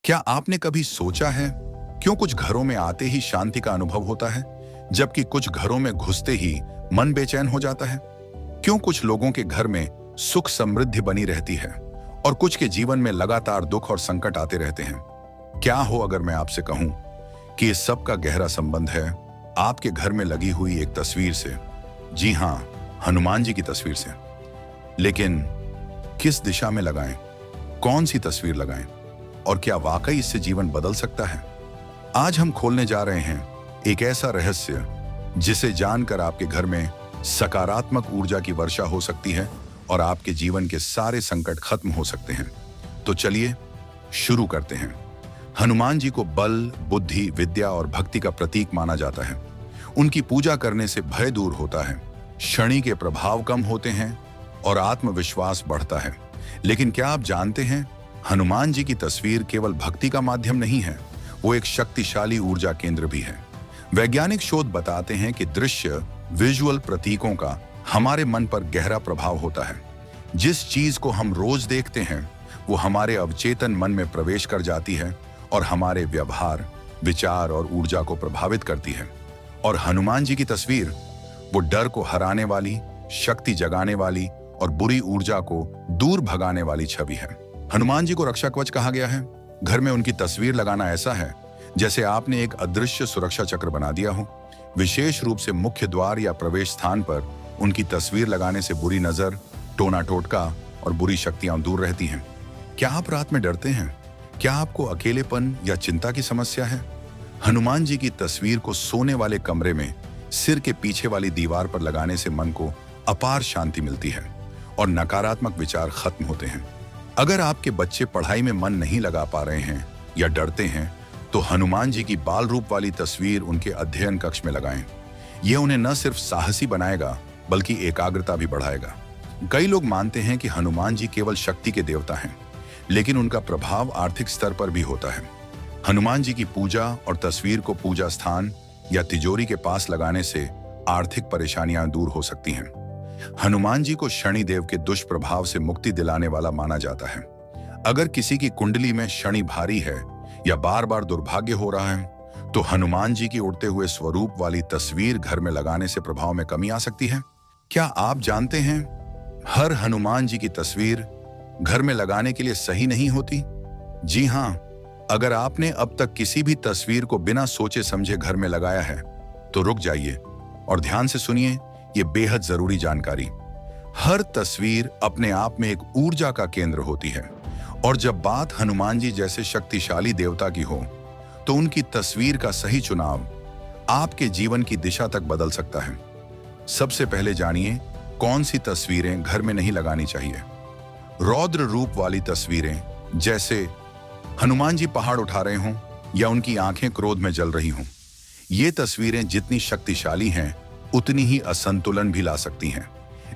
क्या आपने कभी सोचा है क्यों कुछ घरों में आते ही शांति का अनुभव होता है, जबकि कुछ घरों में घुसते ही मन बेचैन हो जाता है? क्यों कुछ लोगों के घर में सुख समृद्धि बनी रहती है और कुछ के जीवन में लगातार दुख और संकट आते रहते हैं? क्या हो अगर मैं आपसे कहूं कि इस सब का गहरा संबंध है आपके घर में लगी हुई एक तस्वीर से। जी हां, हनुमान जी की तस्वीर से। लेकिन किस दिशा में लगाएं, कौन सी तस्वीर लगाएं और क्या वाकई इससे जीवन बदल सकता है? आज हम खोलने जा रहे हैं एक ऐसा रहस्य जिसे जानकर आपके घर में सकारात्मक ऊर्जा की वर्षा हो सकती है और आपके जीवन के सारे संकट खत्म हो सकते हैं। तो चलिए शुरू करते हैं। हनुमान जी को बल, बुद्धि, विद्या और भक्ति का प्रतीक माना जाता है। उनकी पूजा करने से भय दूर होता है, शनि के प्रभाव कम होते हैं और आत्मविश्वास बढ़ता है। लेकिन क्या आप जानते हैं, हनुमान जी की तस्वीर केवल भक्ति का माध्यम नहीं है, वो एक शक्तिशाली ऊर्जा केंद्र भी है। वैज्ञानिक शोध बताते हैं कि दृश्य, विजुअल प्रतीकों का हमारे मन पर गहरा प्रभाव होता है। जिस चीज को हम रोज देखते हैं वो हमारे अवचेतन मन में प्रवेश कर जाती है और हमारे व्यवहार, विचार और ऊर्जा को प्रभावित करती है। और हनुमान जी की तस्वीर वो डर को हराने वाली, शक्ति जगाने वाली और बुरी ऊर्जा को दूर भगाने वाली छवि है। हनुमान जी को रक्षा कवच कहा गया है। घर में उनकी तस्वीर लगाना ऐसा है जैसे आपने एक अदृश्य सुरक्षा चक्र बना दिया हो। विशेष रूप से मुख्य द्वार या प्रवेश स्थान पर उनकी तस्वीर लगाने से बुरी नजर, टोना टोटका और बुरी शक्तियां दूर रहती हैं। क्या आप रात में डरते हैं? क्या आपको अकेलेपन या चिंता की समस्या है? हनुमान जी की तस्वीर को सोने वाले कमरे में सिर के पीछे वाली दीवार पर लगाने से मन को अपार शांति मिलती है और नकारात्मक विचार खत्म होते हैं। अगर आपके बच्चे पढ़ाई में मन नहीं लगा पा रहे हैं या डरते हैं तो हनुमान जी की बाल रूप वाली तस्वीर उनके अध्ययन कक्ष में लगाएं। यह उन्हें न सिर्फ साहसी बनाएगा बल्कि एकाग्रता भी बढ़ाएगा। कई लोग मानते हैं कि हनुमान जी केवल शक्ति के देवता हैं, लेकिन उनका प्रभाव आर्थिक स्तर पर भी होता है। हनुमान जी की पूजा और तस्वीर को पूजा स्थान या तिजोरी के पास लगाने से आर्थिक परेशानियां दूर हो सकती हैं। हनुमान जी को शनि देव के दुष्प्रभाव से मुक्ति दिलाने वाला माना जाता है। अगर किसी की कुंडली में शनि भारी है या बार बार दुर्भाग्य हो रहा है तो हनुमान जी की उड़ते हुए स्वरूप वाली तस्वीर घर में लगाने से प्रभाव में कमी आ सकती है। क्या आप जानते हैं, हर हनुमान जी की तस्वीर घर में लगाने के लिए सही नहीं होती? जी हां, अगर आपने अब तक किसी भी तस्वीर को बिना सोचे समझे घर में लगाया है तो रुक जाइए और ध्यान से सुनिए ये बेहद जरूरी जानकारी। हर तस्वीर अपने आप में एक ऊर्जा का केंद्र होती है और जब बात हनुमान जी जैसे शक्तिशाली देवता की हो तो उनकी तस्वीर का सही चुनाव आपके जीवन की दिशा तक बदल सकता है। सबसे पहले जानिए कौन सी तस्वीरें घर में नहीं लगानी चाहिए। रौद्र रूप वाली तस्वीरें, जैसे हनुमान जी पहाड़ उठा रहे हों या उनकी आंखें क्रोध में जल रही हों, ये तस्वीरें जितनी शक्तिशाली हैं उतनी ही असंतुलन भी ला सकती हैं।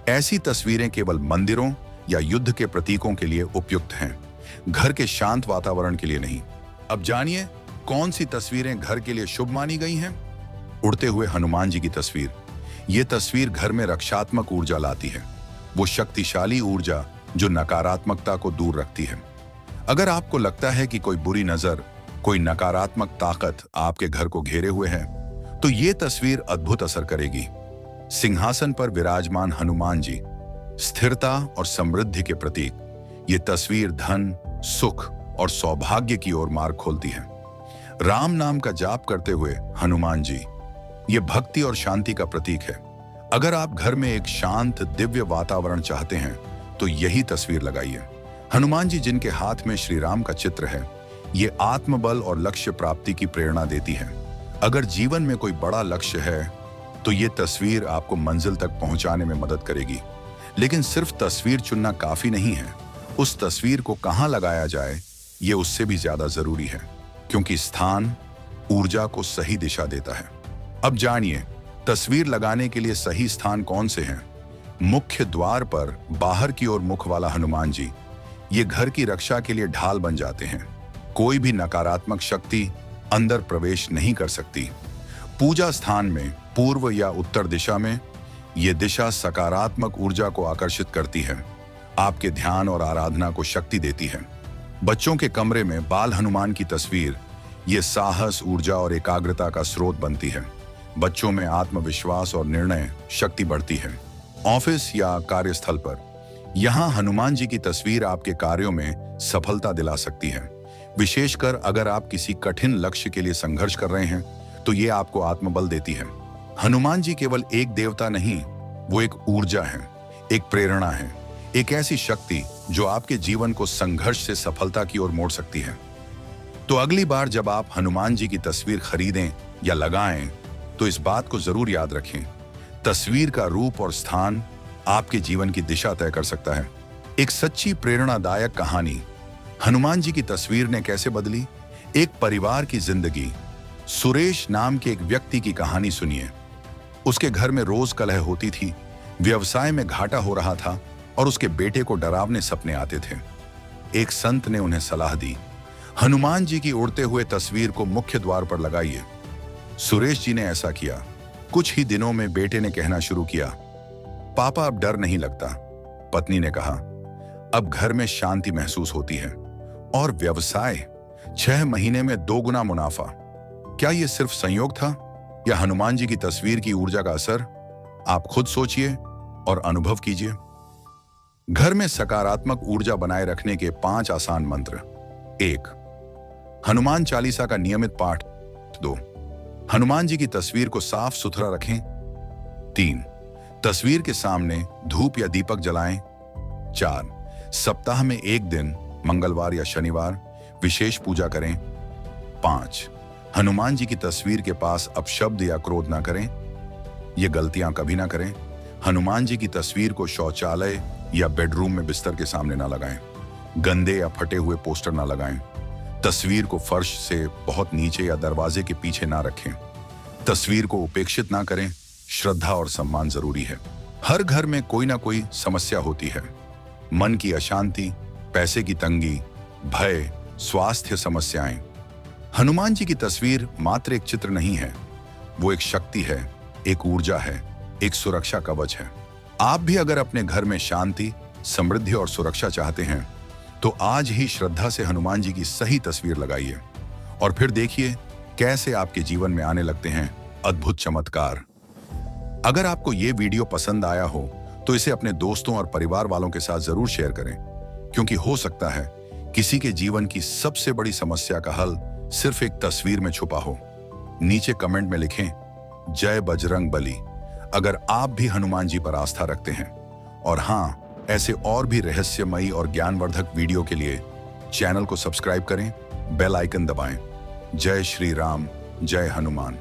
ऐसी तस्वीरें केवल मंदिरों या युद्ध के प्रतीकों के लिए उपयुक्त हैं, घर के शांत वातावरण के लिए नहीं। अब जानिए कौन सी तस्वीरें घर के लिए शुभ मानी गई हैं। उड़ते हुए हनुमान जी की तस्वीर, ये तस्वीर घर में रक्षात्मक ऊर्जा लाती है, वो शक्तिशाली ऊर्जा जो नकारात्मकता को दूर रखती है। अगर आपको लगता है कि कोई बुरी नजर, कोई नकारात्मक ताकत आपके घर को घेरे हुए है तो ये तस्वीर अद्भुत असर करेगी। सिंहासन पर विराजमान हनुमान जी, स्थिरता और समृद्धि के प्रतीक, ये तस्वीर धन, सुख और सौभाग्य की ओर मार्ग खोलती है। राम नाम का जाप करते हुए हनुमान जी, ये भक्ति और शांति का प्रतीक है। अगर आप घर में एक शांत, दिव्य वातावरण चाहते हैं तो यही तस्वीर लगाइए। हनुमान जी जिनके हाथ में श्री राम का चित्र है, ये आत्मबल और लक्ष्य प्राप्ति की प्रेरणा देती है। अगर जीवन में कोई बड़ा लक्ष्य है तो ये तस्वीर आपको मंजिल तक पहुंचाने में मदद करेगी। लेकिन सिर्फ तस्वीर चुनना काफी नहीं है, उस तस्वीर को कहां लगाया जाए ये उससे भी ज्यादा जरूरी है, क्योंकि स्थान ऊर्जा को सही दिशा देता है। अब जानिए तस्वीर लगाने के लिए सही स्थान कौन से हैं। मुख्य द्वार पर बाहर की ओर मुख वाला हनुमान जी, ये घर की रक्षा के लिए ढाल बन जाते हैं। कोई भी नकारात्मक शक्ति अंदर प्रवेश नहीं कर सकती। पूजा स्थान में पूर्व या उत्तर दिशा में, ये दिशा सकारात्मक ऊर्जा को आकर्षित करती है, आपके ध्यान और आराधना को शक्ति देती है। बच्चों के कमरे में बाल हनुमान की तस्वीर ये साहस, ऊर्जा और एकाग्रता का स्रोत बनती है। बच्चों में आत्मविश्वास और निर्णय शक्ति बढ़ती है। ऑफिस या कार्यस्थल पर यहाँ हनुमान जी की तस्वीर आपके कार्यों में सफलता दिला सकती है। विशेषकर अगर आप किसी कठिन लक्ष्य के लिए संघर्ष कर रहे हैं तो ये आपको आत्मबल देती है। हनुमान जी केवल एक देवता नहीं, वो एक ऊर्जा है, एक प्रेरणा है, एक ऐसी शक्ति जो आपके जीवन को संघर्ष से सफलता की ओर मोड़ सकती है। तो अगली बार जब आप हनुमान जी की तस्वीर खरीदें या लगाएं तो इस बात को जरूर याद रखें, तस्वीर का रूप और स्थान आपके जीवन की दिशा तय कर सकता है। एक सच्ची प्रेरणादायक कहानी हनुमान जी की तस्वीर ने कैसे बदली एक परिवार की जिंदगी। सुरेश नाम के एक व्यक्ति की कहानी सुनिए। उसके घर में रोज कलह होती थी, व्यवसाय में घाटा हो रहा था और उसके बेटे को डरावने सपने आते थे। एक संत ने उन्हें सलाह दी, हनुमान जी की उड़ते हुए तस्वीर को मुख्य द्वार पर लगाइए। सुरेश जी ने ऐसा किया। कुछ ही दिनों में बेटे ने कहना शुरू किया, पापा अब डर नहीं लगता। पत्नी ने कहा, अब घर में शांति महसूस होती है। और व्यवसाय 6 महीने में 2 गुना मुनाफा। क्या यह सिर्फ संयोग था या हनुमान जी की तस्वीर की ऊर्जा का असर? आप खुद सोचिए और अनुभव कीजिए। घर में सकारात्मक ऊर्जा बनाए रखने के 5 आसान मंत्र। 1. हनुमान चालीसा का नियमित पाठ। 2. हनुमान जी की तस्वीर को साफ सुथरा रखें। 3. तस्वीर के सामने धूप या दीपक जलाएं। 4. सप्ताह में 1 दिन मंगलवार या शनिवार विशेष पूजा करें। 5. हनुमान जी की तस्वीर के पास अपशब्द या क्रोध ना करें। ये गलतियां कभी ना करें। हनुमान जी की तस्वीर को शौचालय या बेडरूम में बिस्तर के सामने ना लगाएं। गंदे या फटे हुए पोस्टर ना लगाएं। तस्वीर को फर्श से बहुत नीचे या दरवाजे के पीछे ना रखें। तस्वीर को उपेक्षित ना करें। श्रद्धा और सम्मान जरूरी है। हर घर में कोई ना कोई समस्या होती है। मन की अशांति, पैसे की तंगी, भय, स्वास्थ्य समस्याएं। हनुमान जी की तस्वीर मात्र एक चित्र नहीं है, वो एक शक्ति है, एक ऊर्जा है, एक सुरक्षा कवच है। आप भी अगर अपने घर में शांति, समृद्धि और सुरक्षा चाहते हैं तो आज ही श्रद्धा से हनुमान जी की सही तस्वीर लगाइए और फिर देखिए कैसे आपके जीवन में आने लगते हैं अद्भुत चमत्कार। अगर आपको ये वीडियो पसंद आया हो तो इसे अपने दोस्तों और परिवार वालों के साथ जरूर शेयर करें, क्योंकि हो सकता है किसी के जीवन की सबसे बड़ी समस्या का हल सिर्फ एक तस्वीर में छुपा हो। नीचे कमेंट में लिखें, जय बजरंग बली, अगर आप भी हनुमान जी पर आस्था रखते हैं। और हाँ, ऐसे और भी रहस्यमयी और ज्ञानवर्धक वीडियो के लिए चैनल को सब्सक्राइब करें, बेल आइकन दबाएं। जय श्री राम, जय हनुमान।